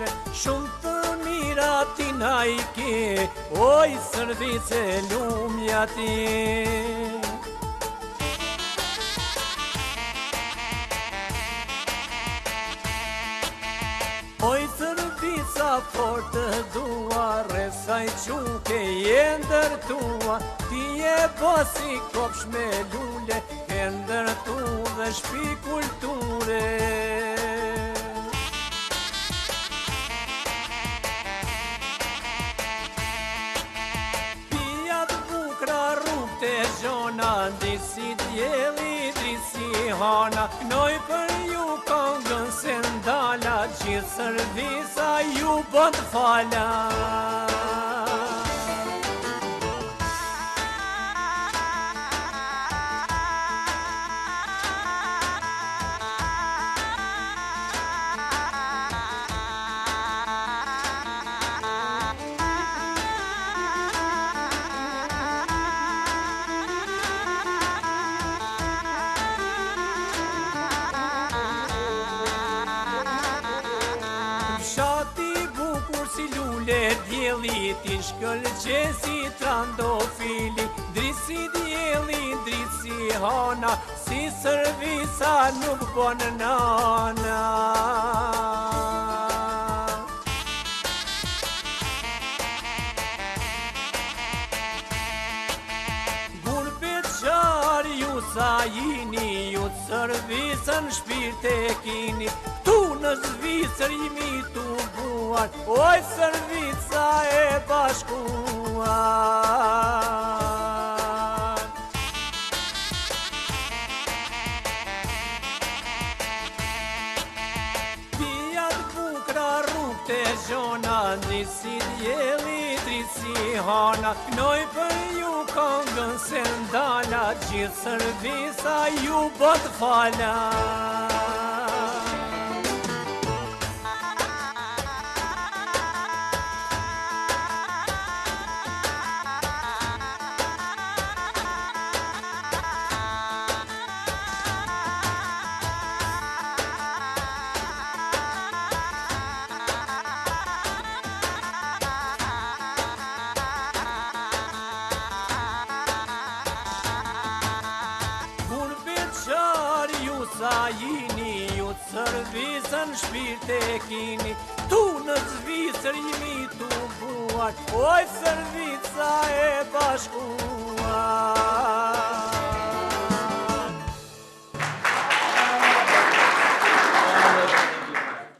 boshe, shumë të mira ti na i ke, oj service lumja ti. Oj servica fort të dua, resaj quke je ndërtua, ti je bosi kopsh me lule, ke ndërtu dhe shpi kulture. Pijat bukra rrug të zhona, ndisi djeli, drisi hana, knoj për ju këngën se ndala, gjithë servisa ju bën fala. Shati bukur si lule djeli, ti shkëlqe si trandofili, drisi djeli, drisi hana, si servisa nuk bon nana. Gurbet qar ju sa jini, ju të servisën shpirt e kini, tu në Zvicër jemi tu buar, oj servica e bashkuar. Pijat bukra rrug të zhona, ndisi djeli, drisi hana, knoj për ju këngën se ndala, gjithë servisa ju bët fala. Sa jini, ju të servisën shpirt e kini, tu në Zvicër jemi tu buar, oj servica e bashkuar.